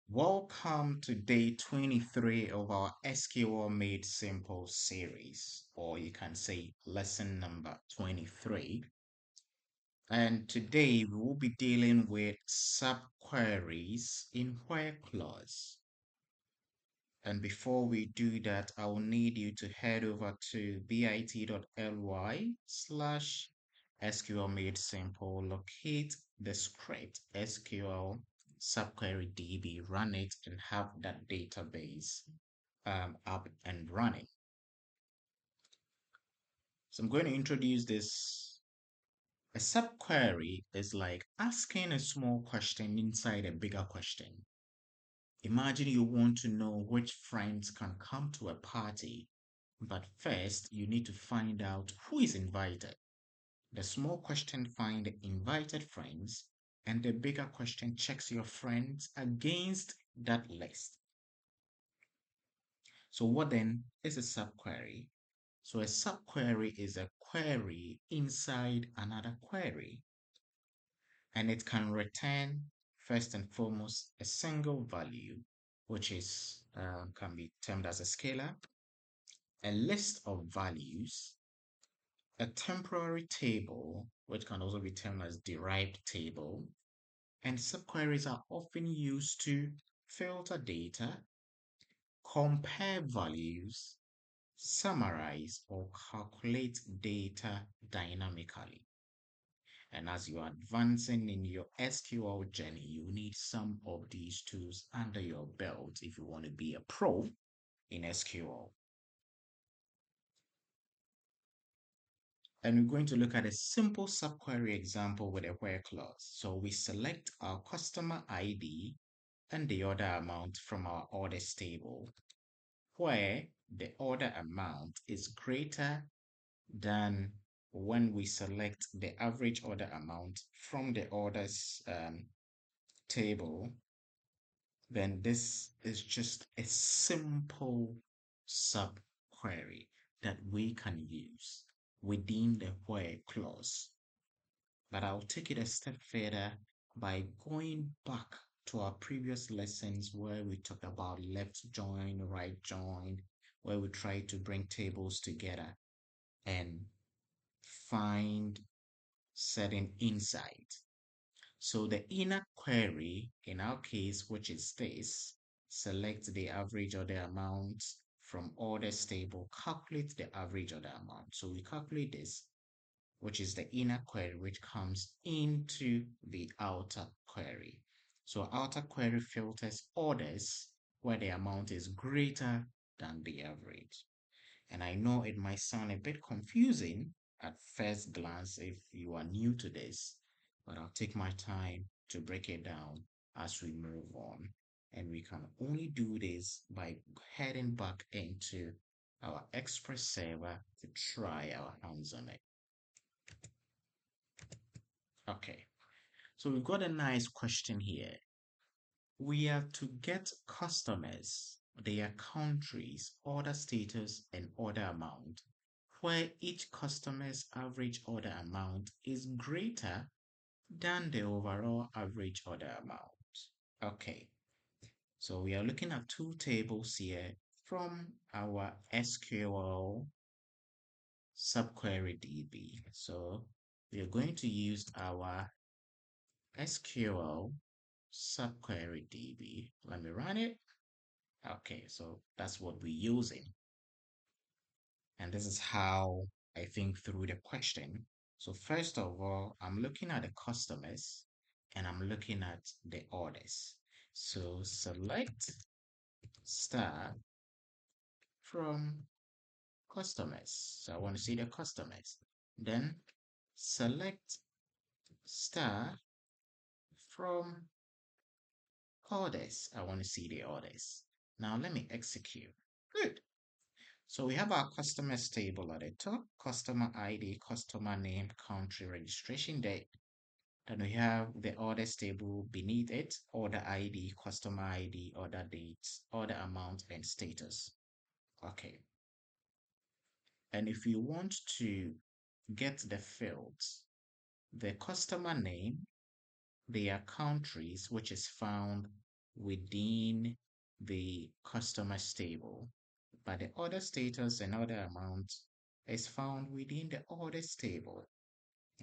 Welcome to day 23 of our SQL Made Simple series, or you can say lesson number 23. And today we will be dealing with subqueries in where clause. And before we do that, I will need you to head over to bit.ly/SQL Made Simple, locate the script SQL SubqueryDB, run it, and have that database up and running. So I'm going to introduce this. A subquery is like asking a small question inside a bigger question. Imagine you want to know which friends can come to a party, but first you need to find out who is invited. The small question finds the invited friends, and the bigger question checks your friends against that list. So what then is a subquery? So a subquery is a query inside another query, and it can return first and foremost a single value, which is can be termed as a scalar, a list of values, a temporary table, which can also be termed as derived table, and subqueries are often used to filter data, compare values, summarize or calculate data dynamically. And as you are advancing in your SQL journey, you need some of these tools under your belt if you want to be a pro in SQL. And we're going to look at a simple subquery example with a where clause. So we select our customer ID and the order amount from our orders table, where the order amount is greater than when we select the average order amount from the orders table. Then this is just a simple subquery that we can use within the where clause. But I'll take it a step further by going back to our previous lessons where we talked about left join, right join, where we try to bring tables together and find certain insight. So the inner query, in our case, which is this, select the average order amount from orders table, calculate the average order amount. So we calculate this, which is the inner query, which comes into the outer query. So outer query filters orders where the amount is greater than the average. And I know it might sound a bit confusing at first glance if you are new to this, but I'll take my time to break it down as we move on. And we can only do this by heading back into our Express server to try our hands on it. Okay, so we've got a nice question here. We have to get customers, their countries, order status, and order amount, where each customer's average order amount is greater than the overall average order amount. Okay, so we are looking at two tables here from our SQL Subquery DB. So we are going to use our SQL Subquery DB. Let me run it. Okay, so that's what we're using. And this is how I think through the question. So first of all, I'm looking at the customers and I'm looking at the orders. So select star from customers. So I want to see the customers. Then select star from orders. I want to see the orders. Now let me execute. Good. So we have our customers table at the top, customer ID, customer name, country, registration date. Then we have the orders table beneath it, order ID, customer ID, order dates, order amount, and status. Okay. And if you want to get the fields, the customer name, their countries, which is found within the customer's table, but the order status and order amount is found within the orders table.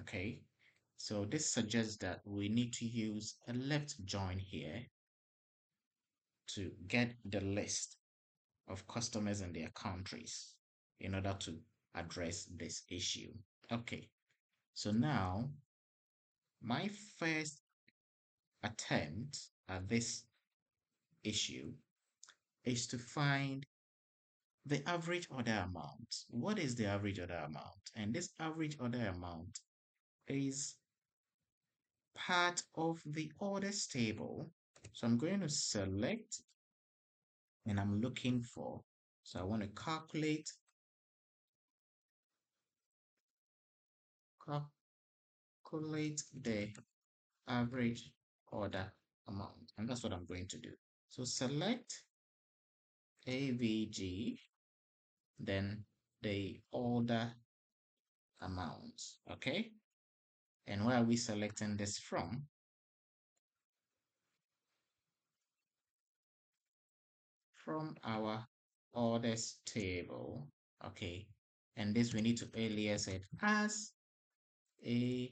Okay, so this suggests that we need to use a left join here to get the list of customers and their countries in order to address this issue. Okay, so now my first attempt at this issue is to find the average order amount. What is the average order amount? And this average order amount is part of the orders table. So I'm going to select and I'm looking for. So I want to calculate the average order amount. And that's what I'm going to do. So select AVG, then the order amount. Okay. And where are we selecting this from? From our orders table. Okay. And this we need to alias it as AVGAMT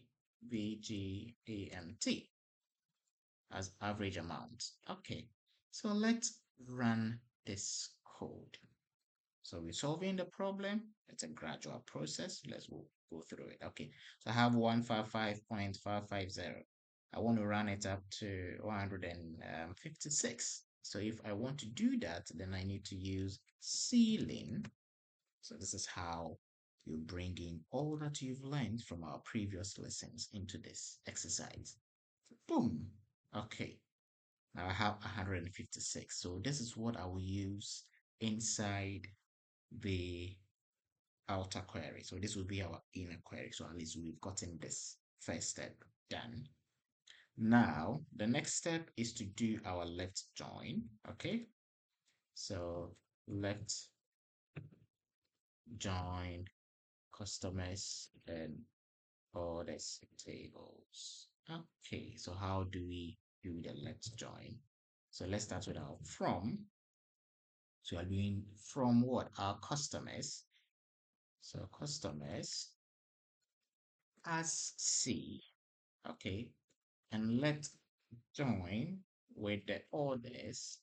as average amount. Okay. So let's run this code. So we're solving the problem. It's a gradual process. Let's go through it. Okay. So I have 155.550. I want to run it up to 156. So if I want to do that, then I need to use ceiling. So this is how you bring in all that you've learned from our previous lessons into this exercise. Boom. Okay. Now I have 156. So this is what I will use inside the outer query. So this will be our inner query. So at least we've gotten this first step done. Now, the next step is to do our left join. Okay. So left join customers and orders tables. Okay. So how do we do the left join? So let's start with our from. So we are doing from what? Our customers. So customers as C. Okay. And let's join with the orders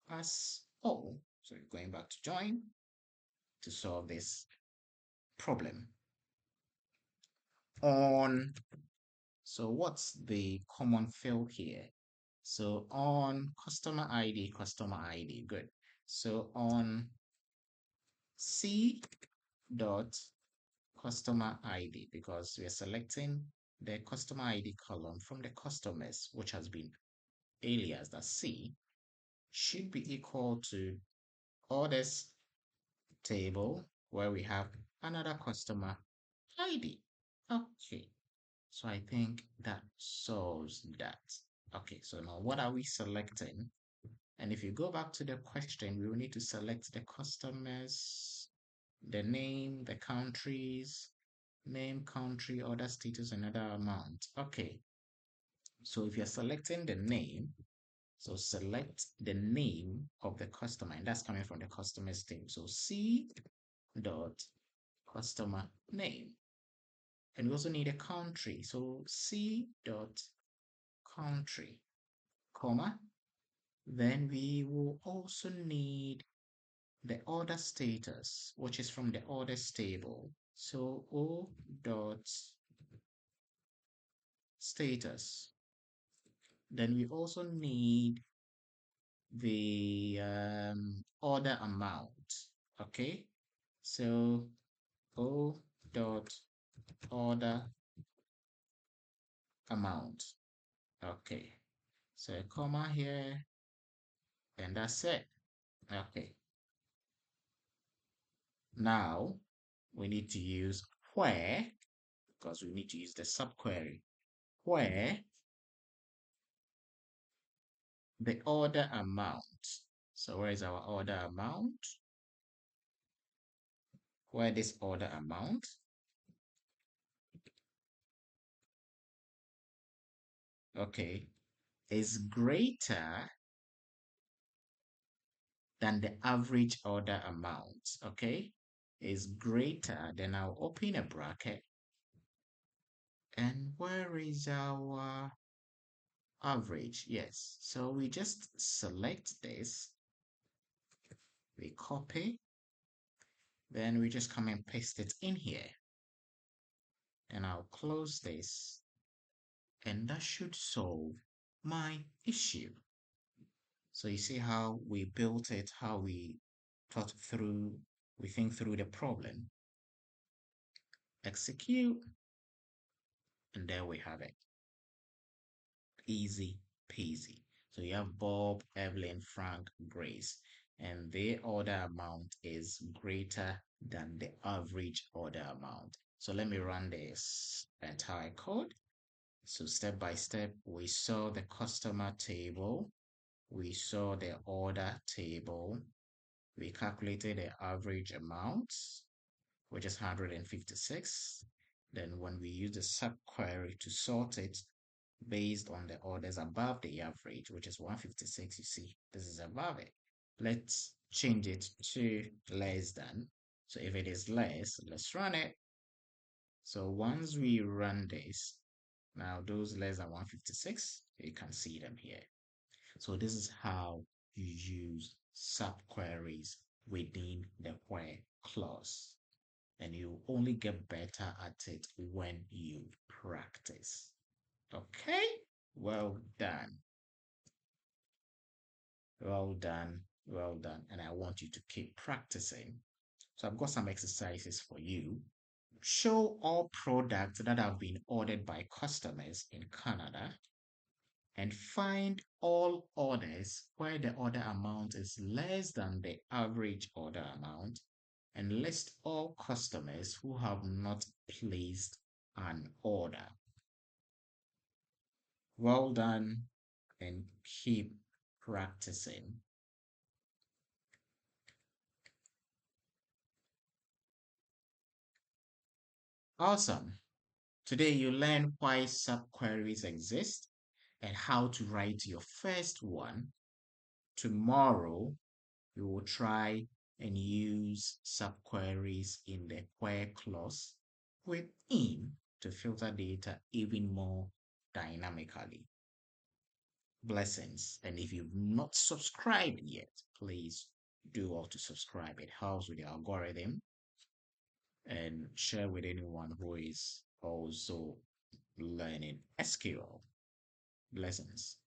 as O. So you're going back to join to solve this problem. On, so what's the common field here? So on customer ID, good. So on C dot customer ID, because we are selecting the customer ID column from the customers, which has been aliased as C, should be equal to orders table where we have another customer ID. Okay, so I think that solves that. Okay, so now what are we selecting? And if you go back to the question, we will need to select the customers, the name, the countries, name, country, order status, and other amount. Okay, so if you're selecting the name, so select the name of the customer, and that's coming from the customer's name. So C dot customer name. And we also need a country. So C dot country, comma. Then we will also need the order status, which is from the orders table. So O dot status. Then we also need the order amount. Okay, so O dot order amount. Okay, so a comma here, and that's it. Okay, now we need to use where, because we need to use the subquery, where the order amount. So where is our order amount? Where this order amount okay is greater than the average order amount, okay, is greater, then I'll open a bracket. And where is our average? Yes, so we just select this, we copy, then we just come and paste it in here. And I'll close this, and that should solve my issue. So you see how we built it, how we we think through the problem. Execute, and there we have it. Easy peasy. So you have Bob, Evelyn, Frank, Grace, and their order amount is greater than the average order amount. So let me run this entire code. So step by step, we saw the customer table, we saw the order table, we calculated the average amount, which is 156. Then when we use the subquery to sort it based on the orders above the average, which is 156, you see, this is above it. Let's change it to less than. So if it is less, let's run it. So once we run this, now those less than 156, you can see them here. So this is how you use subqueries within the where clause. And you only get better at it when you practice. Okay? Well done. Well done. Well done. And I want you to keep practicing. So I've got some exercises for you. Show all products that have been ordered by customers in Canada and find all orders where the order amount is less than the average order amount, and list all customers who have not placed an order. Well done, and keep practicing. Awesome. Today you learn why subqueries exist and how to write your first one. Tomorrow we will try and use subqueries in the where clause within to filter data even more dynamically. Blessings. And if you've not subscribed yet, please do all to subscribe. It helps with the algorithm, and share with anyone who is also learning SQL. Blessings.